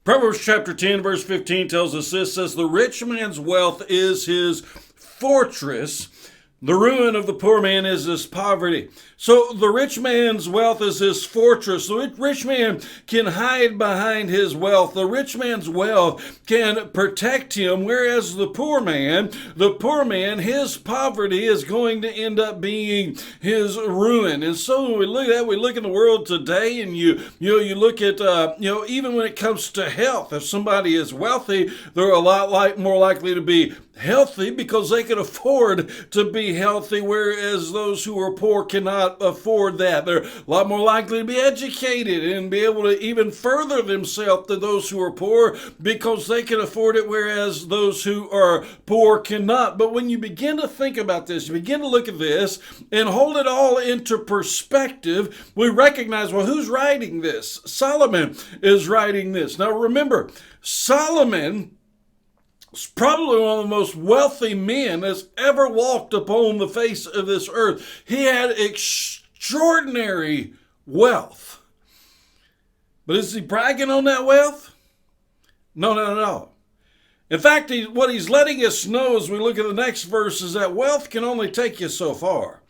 Proverbs chapter 10, verse 15 tells us this, says, the rich man's wealth is his fortress. The ruin of the poor man is his poverty. So the rich man's wealth is his fortress. The rich man can hide behind his wealth. The rich man's wealth can protect him, whereas the poor man, his poverty is going to end up being his ruin. And so when we look at that, we look in the world today, and you look at even when it comes to health, if somebody is wealthy, they're a lot more likely to be healthy because they can afford to be healthy, whereas those who are poor cannot afford that. They're a lot more likely to be educated and be able to even further themselves than those who are poor because they can afford it, whereas those who are poor cannot. But when you begin to think about this, you begin to look at this and hold it all into perspective, we recognize, well, who's writing this? Solomon is writing this. Now remember, Solomon is probably one of the most wealthy men that's ever walked upon the face of this earth. He had extraordinary wealth. But is he bragging on that wealth? No. In fact, what he's letting us know as we look at the next verse is that wealth can only take you so far.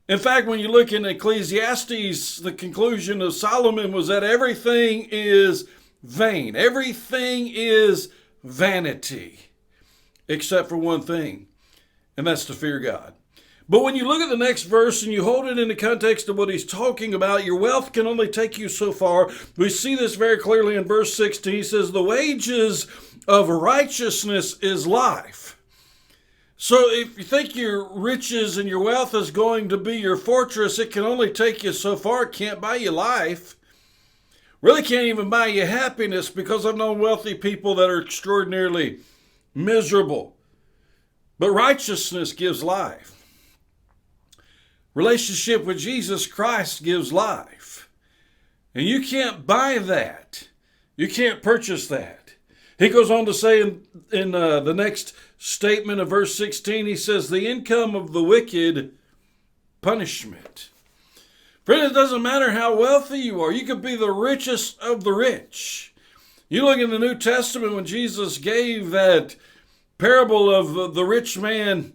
In fact, when you look in Ecclesiastes, the conclusion of Solomon was that everything is vain. Everything is vanity, except for one thing, and that's to fear God. But when you look at the next verse and you hold it in the context of what he's talking about, your wealth can only take you so far. We see this very clearly in verse 16. He says, the wages of righteousness is life. So if you think your riches and your wealth is going to be your fortress, it can only take you so far. It can't buy you life. Really can't even buy you happiness, because I've known wealthy people that are extraordinarily miserable. But righteousness gives life. Relationship with Jesus Christ gives life. And you can't buy that. You can't purchase that. He goes on to say in the next statement of verse 16, he says, the income of the wicked, punishment. Friend, it doesn't matter how wealthy you are. You could be the richest of the rich. You look in the New Testament when Jesus gave that parable of the rich man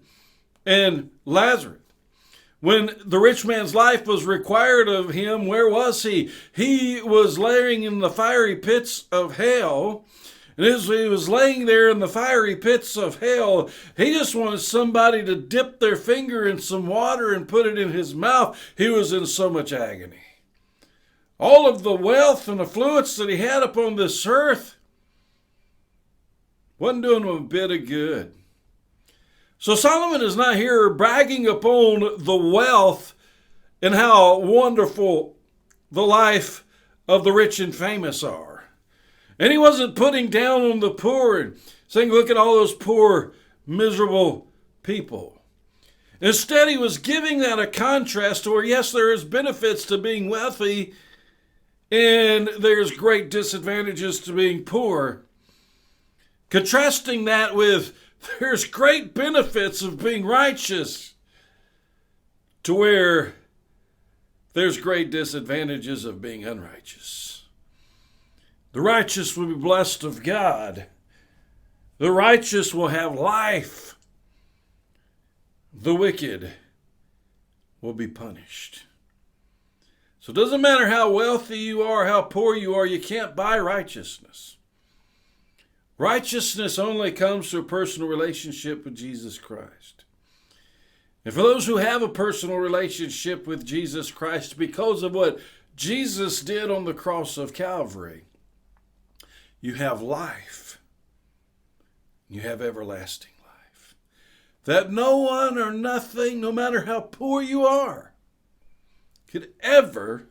and Lazarus. When the rich man's life was required of him, where was he? He was laying in the fiery pits of hell. And as he was laying there in the fiery pits of hell, he just wanted somebody to dip their finger in some water and put it in his mouth. He was in so much agony. All of the wealth and affluence that he had upon this earth wasn't doing him a bit of good. So Solomon is not here bragging upon the wealth and how wonderful the life of the rich and famous are. And he wasn't putting down on the poor and saying, look at all those poor, miserable people. Instead, he was giving that a contrast to where, yes, there is benefits to being wealthy and there's great disadvantages to being poor. Contrasting that with there's great benefits of being righteous to where there's great disadvantages of being unrighteous. The righteous will be blessed of God. The righteous will have life. The wicked will be punished. So it doesn't matter how wealthy you are, how poor you are, you can't buy righteousness. Righteousness only comes through a personal relationship with Jesus Christ. And for those who have a personal relationship with Jesus Christ because of what Jesus did on the cross of Calvary, you have life. You have everlasting life. That no one or nothing, no matter how poor you are, could ever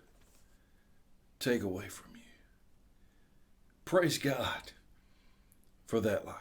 take away from you. Praise God for that life.